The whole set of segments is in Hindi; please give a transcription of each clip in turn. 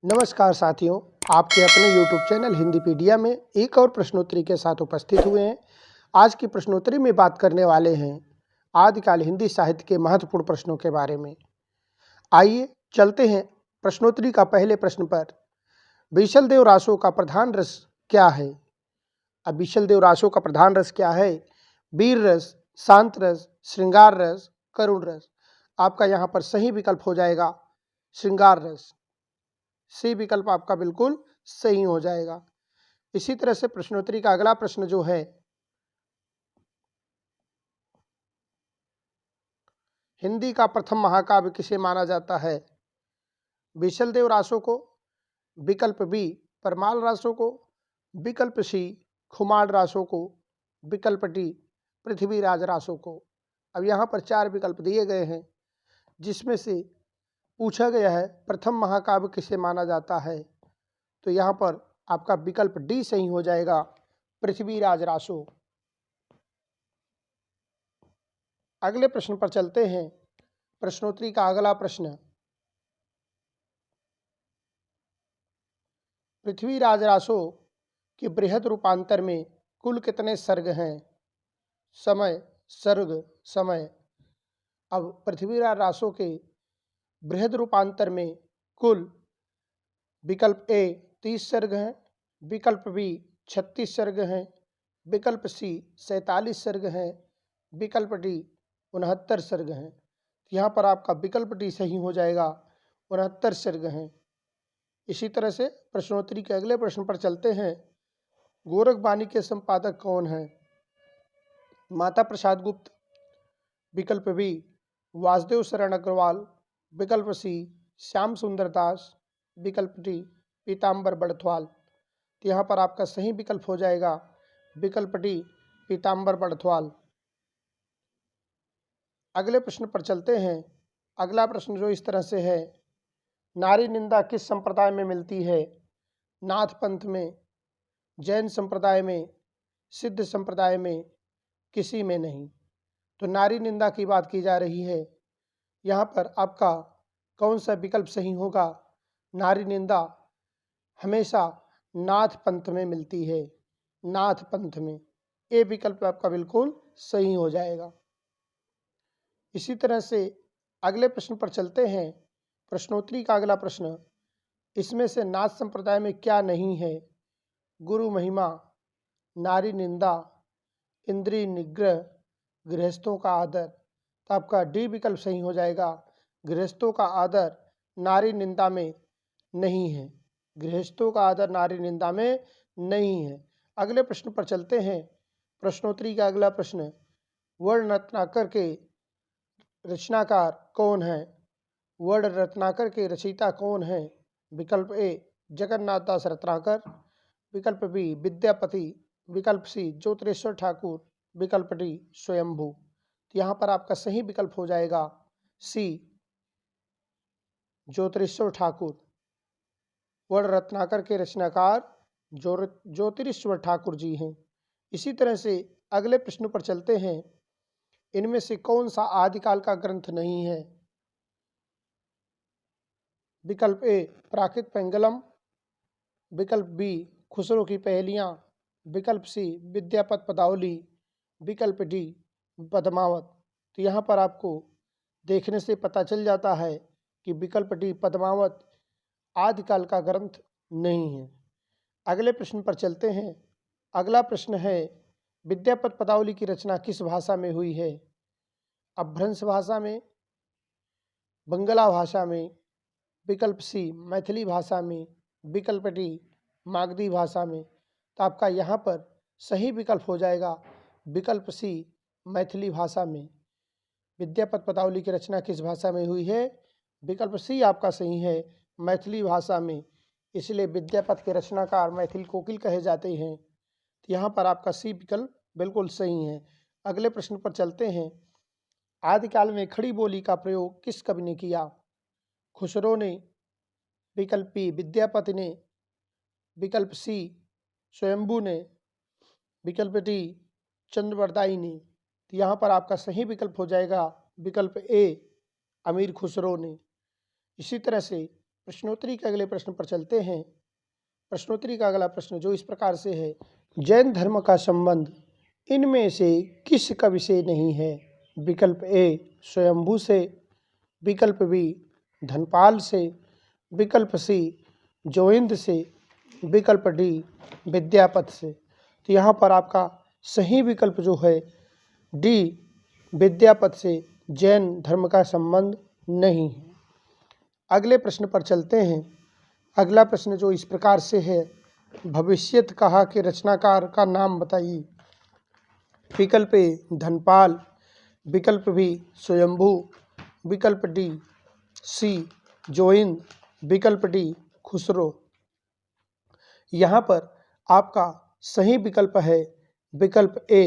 नमस्कार साथियों, आपके अपने YouTube चैनल हिंदीपीडिया में एक और प्रश्नोत्तरी के साथ उपस्थित हुए हैं। आज की प्रश्नोत्तरी में बात करने वाले हैं आदिकाल हिंदी साहित्य के महत्वपूर्ण प्रश्नों के बारे में। आइए चलते हैं प्रश्नोत्तरी का पहले प्रश्न पर। बीशल देव रासों का प्रधान रस क्या है? अब बीशल देव रासों का प्रधान रस क्या है? वीर रस, शांत रस, श्रृंगार रस, करुण रस। आपका यहाँ पर सही विकल्प हो जाएगा श्रृंगार रस। सी विकल्प आपका बिल्कुल सही हो जाएगा। इसी तरह से प्रश्नोत्तरी का अगला प्रश्न जो है, हिंदी का प्रथम महाकाव्य किसे माना जाता है? बीशल देव रासों को, विकल्प बी परमाल रासों को, विकल्प सी खुमार रासों को, विकल्प डी पृथ्वीराज रासों को। अब यहाँ पर 4 विकल्प दिए गए हैं, जिसमें से पूछा गया है प्रथम महाकाव्य किसे माना जाता है, तो यहाँ पर आपका विकल्प डी सही हो जाएगा, पृथ्वीराज रासों। अगले प्रश्न पर चलते हैं। प्रश्नोत्तरी का अगला प्रश्न, पृथ्वीराज रासों के बृहद रूपांतर में कुल कितने सर्ग हैं? समय, सर्ग, समय। अब पृथ्वीराज रासों के बृहद रूपांतर में कुल विकल्प ए 30 सर्ग हैं, विकल्प बी 36 सर्ग हैं, विकल्प सी 47 सर्ग हैं, विकल्प डी 69 सर्ग हैं। यहाँ पर आपका विकल्प डी सही हो जाएगा, 69 सर्ग हैं। इसी तरह से प्रश्नोत्तरी के अगले प्रश्न पर चलते हैं। गोरखबानी के संपादक कौन हैं? माता प्रसाद गुप्त, विकल्प बी वासुदेव शरण अग्रवाल, विकल्प सी श्याम सुंदर दास, विकल्प डी पीताम्बर बड़थवाल। तो यहाँ पर आपका सही विकल्प हो जाएगा विकल्प डी पीताम्बर बड़थवाल। अगले प्रश्न पर चलते हैं। अगला प्रश्न जो इस तरह से है, नारी निंदा किस संप्रदाय में मिलती है? नाथ पंथ में, जैन संप्रदाय में, सिद्ध संप्रदाय में, किसी में नहीं। तो नारी निंदा की बात की जा रही है। यहाँ पर आपका कौन सा विकल्प सही होगा? नारी निंदा हमेशा नाथ पंथ में मिलती है, नाथ पंथ में। ये विकल्प आपका बिल्कुल सही हो जाएगा। इसी तरह से अगले प्रश्न पर चलते हैं। प्रश्नोत्तरी का अगला प्रश्न, इसमें से नाथ संप्रदाय में क्या नहीं है? गुरु महिमा, नारी निंदा, इंद्रिय निग्रह, गृहस्थों का आदर। तो आपका डी विकल्प सही हो जाएगा, गृहस्थों का आदर नारी निंदा में नहीं है, गृहस्थों का आदर नारी निंदा में नहीं है। अगले प्रश्न पर चलते हैं। प्रश्नोत्तरी का अगला प्रश्न, वर्ण रत्नाकर के रचनाकार कौन है? वर्ण रत्नाकर के रचयिता कौन है? विकल्प ए जगन्नाथ दास रत्नाकर, विकल्प बी विद्यापति, विकल्प सी ज्योतिरेश्वर ठाकुर, विकल्प डी स्वयंभू। तो यहाँ पर आपका सही विकल्प हो जाएगा सी ज्योतिरेश्वर ठाकुर। वर्ण रत्नाकर के रचनाकार ज्योतिरेश्वर ठाकुर जी हैं। इसी तरह से अगले प्रश्न पर चलते हैं। इनमें से कौन सा आदिकाल का ग्रंथ नहीं है? विकल्प ए प्राकृत पेंगलम, विकल्प बी खुसरो की पहेलियाँ, विकल्प सी विद्यापत पदावली, विकल्प डी पद्मावत। तो यहाँ पर आपको देखने से पता चल जाता है कि विकल्प डी पद्मावत आदिकाल का ग्रंथ नहीं है। अगले प्रश्न पर चलते हैं। अगला प्रश्न है, विद्यापत पदावली की रचना किस भाषा में हुई है? अपभ्रंश भाषा में, बंगला भाषा में, विकल्प सी मैथिली भाषा में, विकल्प डी मागधी भाषा में। तो आपका यहाँ पर सही विकल्प हो जाएगा विकल्प सी मैथिली भाषा में। विद्यापत पदावली की रचना किस भाषा में हुई है? विकल्प सी आपका सही है, मैथिली भाषा में। इसलिए विद्यापत के रचनाकार मैथिल कोकिल कहे जाते हैं। तो यहाँ पर आपका सी विकल्प बिल्कुल सही है। अगले प्रश्न पर चलते हैं। आदिकाल में खड़ी बोली का प्रयोग किस कवि ने किया? खुसरो ने, विकल्प बी विद्यापति ने, विकल्प सी स्वयंभू ने, विकल्प डी चंद्रवरदाई ने। तो यहाँ पर आपका सही विकल्प हो जाएगा विकल्प ए अमीर खुसरो ने। इसी तरह से प्रश्नोत्तरी के अगले प्रश्न पर चलते हैं। प्रश्नोत्तरी का अगला प्रश्न जो इस प्रकार से है, जैन धर्म का संबंध इनमें से किस कवि से नहीं है? विकल्प ए स्वयंभू से, विकल्प बी धनपाल से, विकल्प सी जोइंद से, विकल्प डी विद्यापत से। तो यहाँ पर आपका सही विकल्प जो है डी विद्यापत से जैन धर्म का संबंध नहीं है। अगले प्रश्न पर चलते हैं। अगला प्रश्न जो इस प्रकार से है, भविष्यत कहा के रचनाकार का नाम बताइए। विकल्प ए धनपाल, विकल्प बी स्वयंभू, विकल्प डी सी जोइंद, विकल्प डी खुसरो। यहाँ पर आपका सही विकल्प है विकल्प ए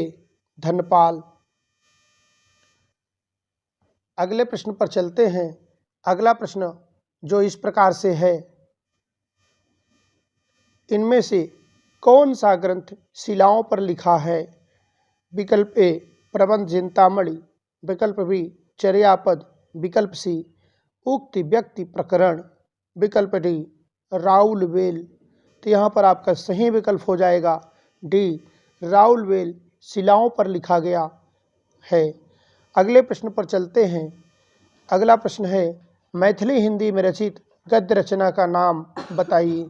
धनपाल। अगले प्रश्न पर चलते हैं। अगला प्रश्न जो इस प्रकार से है, इनमें से कौन सा ग्रंथ शिलाओं पर लिखा है? विकल्प ए प्रबंध चिंतामणि, विकल्प बी चर्यापद, विकल्प सी उक्ति व्यक्ति प्रकरण, विकल्प डी राउल वेल। तो यहाँ पर आपका सही विकल्प हो जाएगा डी राउल वेल शिलाओं पर लिखा गया है। अगले प्रश्न पर चलते हैं। अगला प्रश्न है, मैथिली हिंदी में रचित गद्य रचना का नाम बताइए।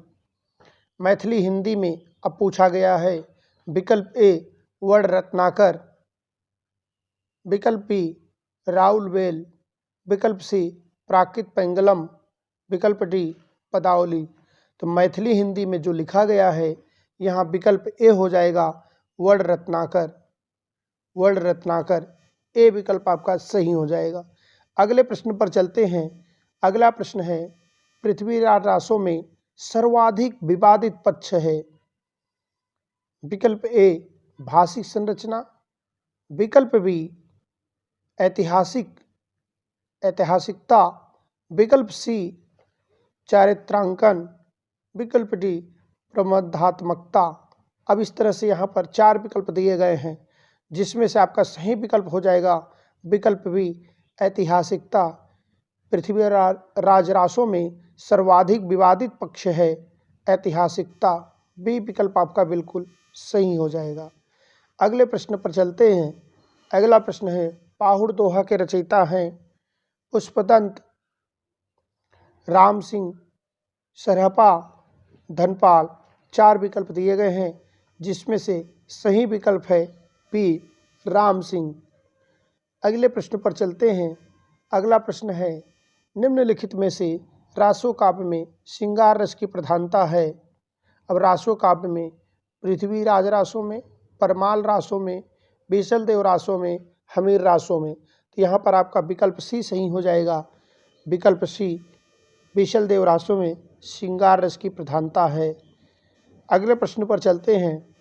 मैथिली हिंदी में अब पूछा गया है। विकल्प ए वर्ण रत्नाकर, विकल्प बी राउल वेल, विकल्प सी प्राकृत पेंगलम, विकल्प डी पदावली। तो मैथिली हिंदी में जो लिखा गया है यहाँ विकल्प ए हो जाएगा वर्ण रत्नाकर। वर्ण रत्नाकर ए विकल्प आपका सही हो जाएगा। अगले प्रश्न पर चलते हैं। अगला प्रश्न है, पृथ्वीराज रासों में सर्वाधिक विवादित पक्ष है। विकल्प ए भाषिक संरचना, विकल्प बी ऐतिहासिकता, विकल्प सी चारित्रांकन, विकल्प डी प्रबंधात्मकता। अब इस तरह से यहाँ पर 4 विकल्प दिए गए हैं, जिसमें से आपका सही विकल्प हो जाएगा विकल्प बी ऐतिहासिकता। पृथ्वीराज रासों में सर्वाधिक विवादित पक्ष है ऐतिहासिकता। बी विकल्प आपका बिल्कुल सही हो जाएगा। अगले प्रश्न पर चलते हैं। अगला प्रश्न है, पाहुड़ दोहा के रचयिता हैं पुष्पदंत, राम सिंह, सरहपा, धनपाल। 4 विकल्प दिए गए हैं, जिसमें से सही विकल्प है बी राम सिंह। अगले प्रश्न पर चलते हैं। अगला प्रश्न है, निम्नलिखित में से रासो काव्य में श्रृंगार रस की प्रधानता है। अब रासो काव्य में पृथ्वीराज रासों में, परमाल रासों में, बीसलदेव रासों में, हमीर रासों में। तो यहाँ पर आपका विकल्प सी सही हो जाएगा। विकल्प सी बीसलदेव रासों में श्रृंगार रस की प्रधानता है। अगले प्रश्न पर चलते हैं।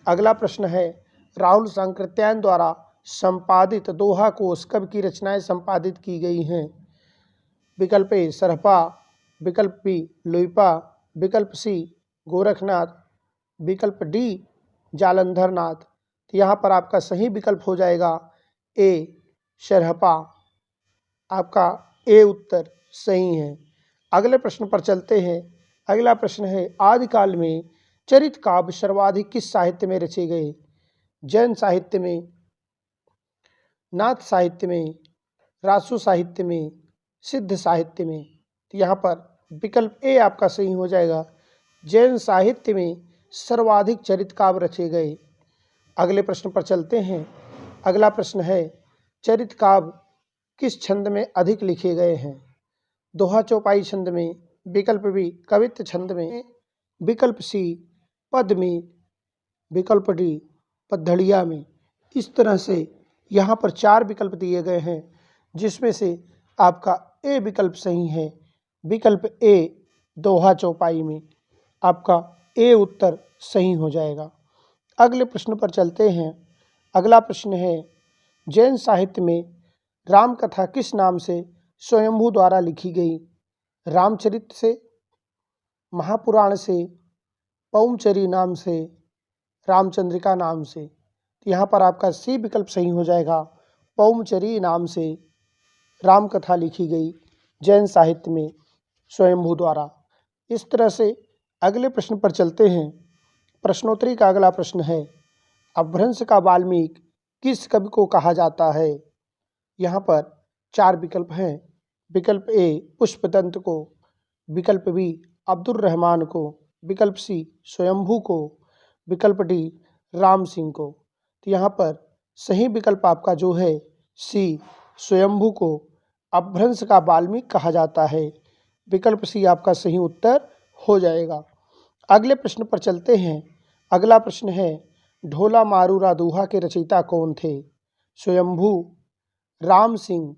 अगला प्रश्न है, राहुल सांकृत्यायन द्वारा संपादित दोहा कोश कवि की रचनाएं संपादित की गई हैं। विकल्प ए सरहपा, विकल्प बी लुइपा, विकल्प सी गोरखनाथ, विकल्प डी जालंधर नाथ। तो यहाँ पर आपका सही विकल्प हो जाएगा ए सरहपा। आपका ए उत्तर सही है। अगले प्रश्न पर चलते हैं। अगला प्रश्न है, आदिकाल में चरित काव्य सर्वाधिक किस साहित्य में रचे गए? जैन साहित्य में, नाथ साहित्य में, रासो साहित्य में, सिद्ध साहित्य में। तो यहाँ पर विकल्प ए आपका सही हो जाएगा। जैन साहित्य में सर्वाधिक चरित काव्य रचे गए। अगले प्रश्न पर चलते हैं। अगला प्रश्न है, चरित काव्य किस छंद में अधिक लिखे गए हैं? दोहा चौपाई छंद में, विकल्प बी कवित्व छंद में, विकल्प सी पद में, विकल्प डी पद्धड़िया में। इस तरह से यहाँ पर 4 विकल्प दिए गए हैं, जिसमें से आपका ए विकल्प सही है। विकल्प ए दोहा चौपाई में आपका ए उत्तर सही हो जाएगा। अगले प्रश्न पर चलते हैं। अगला प्रश्न है, जैन साहित्य में राम कथा किस नाम से स्वयंभू द्वारा लिखी गई? रामचरित से, महापुराण से, पौमचरी नाम से, रामचंद्रिका नाम से। यहाँ पर आपका सी विकल्प सही हो जाएगा। पौमचरी नाम से राम कथा लिखी गई जैन साहित्य में। स्वयंभू द्वारा। इस तरह से अगले प्रश्न पर चलते हैं। प्रश्नोत्तरी का अगला प्रश्न है, अपभ्रंश का वाल्मीकि किस कवि को कहा जाता है? यहाँ पर 4 विकल्प हैं। विकल्प ए पुष्पदंत को, विकल्प बी अब्दुल रहमान को, विकल्प सी स्वयंभू को, विकल्प डी राम सिंह को। तो यहाँ पर सही विकल्प आपका जो है सी स्वयंभू को अपभ्रंश का वाल्मीकि कहा जाता है। विकल्प सी आपका सही उत्तर हो जाएगा। अगले प्रश्न पर चलते हैं। अगला प्रश्न है, ढोला मारूरा दोहा के रचयिता कौन थे? स्वयंभू, राम सिंह,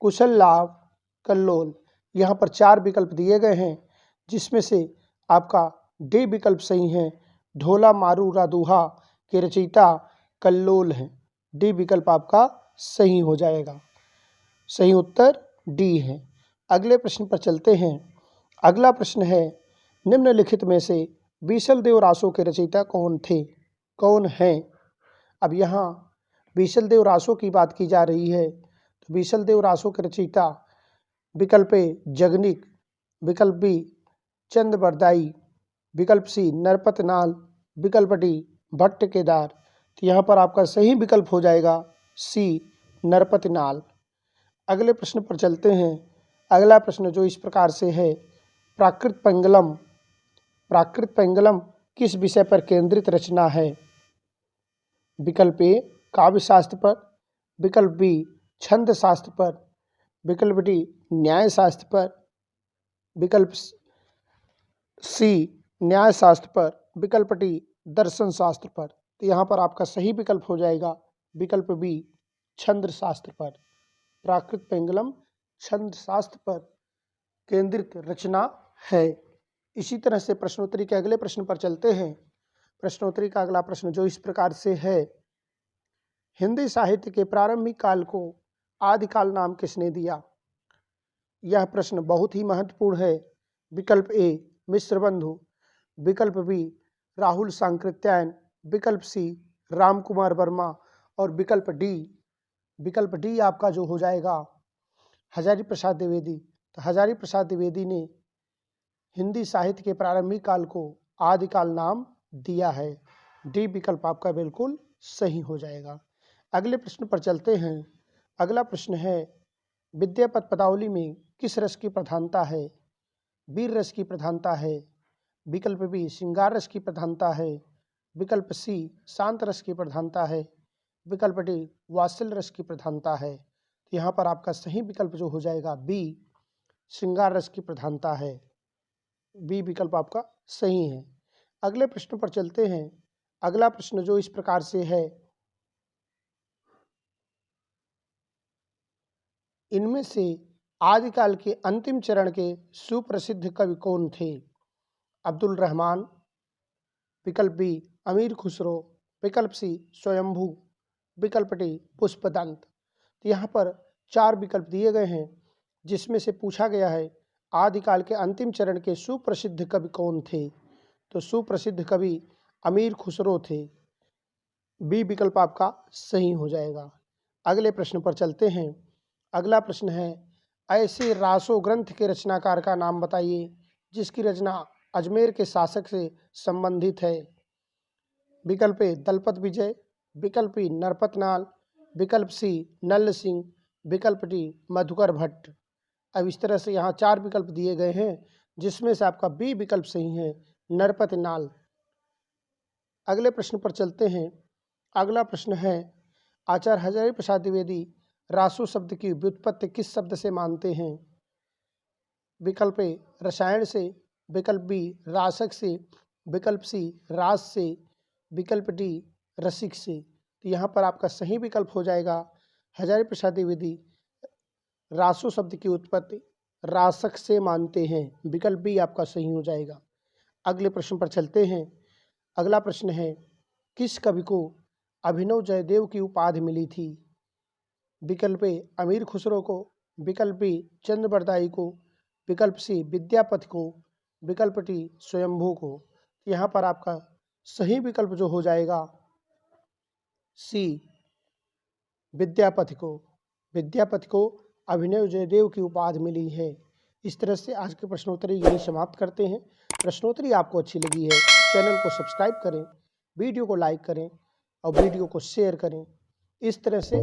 कुशललाभ, कल्लोल। यहाँ पर 4 विकल्प दिए गए हैं, जिसमें से आपका डी विकल्प सही है। ढोला मारूरा दोहा के रचयिता कल्लोल हैं। डी विकल्प आपका सही हो जाएगा। सही उत्तर डी है। अगले प्रश्न पर चलते हैं। अगला प्रश्न है, निम्नलिखित में से बीसल देव रासो के रचयिता कौन थे? कौन हैं? अब यहाँ बीसल देव रासो की बात की जा रही है। तो बीसल देव रासो के रचयिता विकल्प ए जगनिक, विकल्प बी चंद बरदाई, विकल्प सी नरपत नाल, विकल्प डी भट्ट केदार। तो यहाँ पर आपका सही विकल्प हो जाएगा सी नरपत नाल। अगले प्रश्न पर चलते हैं। अगला प्रश्न जो इस प्रकार से है, प्राकृत पेंगलम। प्राकृत पेंगलम किस विषय पर केंद्रित रचना है? विकल्प ए काव्य शास्त्र पर, विकल्प बी छंद शास्त्र पर, विकल्प डी न्याय शास्त्र पर, विकल्प सी न्याय शास्त्र पर, विकल्प डी दर्शन शास्त्र पर। तो यहाँ पर आपका सही विकल्प हो जाएगा विकल्प बी छंद शास्त्र पर। प्राकृत पेंगलम छंद शास्त्र पर केंद्रित रचना है। इसी तरह से प्रश्नोत्तरी के अगले प्रश्न पर चलते हैं। प्रश्नोत्तरी का अगला प्रश्न जो इस प्रकार से है, हिंदी साहित्य के प्रारंभिक काल को आदिकाल नाम किसने दिया? यह प्रश्न बहुत ही महत्वपूर्ण है। विकल्प ए मिश्र बंधु, विकल्प बी राहुल सांकृत्यायन, विकल्प सी राम कुमार वर्मा और विकल्प डी आपका जो हो जाएगा हजारी प्रसाद द्विवेदी। तो हजारी प्रसाद द्विवेदी ने हिंदी साहित्य के प्रारंभिक काल को आदिकाल नाम दिया है। डी विकल्प आपका बिल्कुल सही हो जाएगा। अगले प्रश्न पर चलते हैं। अगला प्रश्न है, विद्यापति पदावली में किस रस की प्रधानता है? वीर रस की प्रधानता है, विकल्प बी श्रृंगार रस की प्रधानता है, विकल्प सी शांत रस की प्रधानता है, विकल्प डी वात्सल्य रस की प्रधानता है। तो यहाँ पर आपका सही विकल्प जो हो जाएगा बी श्रृंगार रस की प्रधानता है। बी विकल्प आपका सही है। अगले प्रश्न पर चलते हैं। अगला प्रश्न जो इस प्रकार से है, इनमें से आदिकाल के अंतिम चरण के सुप्रसिद्ध कवि कौन थे? अब्दुल रहमान, विकल्प बी अमीर खुसरो, विकल्प सी स्वयंभू, विकल्प डी पुष्पदंत। तो यहाँ पर 4 विकल्प दिए गए हैं, जिसमें से पूछा गया है आदिकाल के अंतिम चरण के सुप्रसिद्ध कवि कौन थे? तो सुप्रसिद्ध कवि अमीर खुसरो थे। बी विकल्प आपका सही हो जाएगा। अगले प्रश्न पर चलते हैं। अगला प्रश्न है, ऐसे रासो ग्रंथ के रचनाकार का नाम बताइए जिसकी रचना अजमेर के शासक से संबंधित है। विकल्प ए दलपत विजय, विकल्प बी नरपत नाल, विकल्प सी नल्ल सिंह, विकल्प डी मधुकर भट्ट। अब इस तरह से यहाँ 4 विकल्प दिए गए हैं, जिसमें से आपका बी विकल्प सही है नरपत नाल। अगले प्रश्न पर चलते हैं। अगला प्रश्न है, आचार्य हजारी प्रसाद द्विवेदी रासो शब्द की व्युत्पत्ति किस शब्द से मानते हैं? विकल्प ए रसायन से, विकल्प बी रासक से, विकल्प सी रास से, विकल्प डी रसिक से। तो यहाँ पर आपका सही विकल्प हो जाएगा हजारी प्रसाद द्विवेदी रासो शब्द की उत्पत्ति रासक से मानते हैं। विकल्प बी आपका सही हो जाएगा। अगले प्रश्न पर चलते हैं। अगला प्रश्न है, किस कवि को अभिनव जयदेव की उपाधि मिली थी? विकल्प ए अमीर खुसरो को, विकल्प बी चंद बरदाई को, विकल्प सी विद्यापति को, विकल्प डी स्वयंभू को। यहाँ पर आपका सही विकल्प जो हो जाएगा सी विद्यापति को। विद्यापति को अभिनव जयदेव की उपाधि मिली है। इस तरह से आज के प्रश्नोत्तरी यही समाप्त करते हैं। प्रश्नोत्तरी आपको अच्छी लगी है, चैनल को सब्सक्राइब करें, वीडियो को लाइक करें और वीडियो को शेयर करें। इस तरह से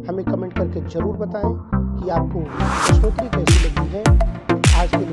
हमें कमेंट करके ज़रूर बताएं कि आपको प्रश्नोत्तरी कैसी लगी है। आज के लिए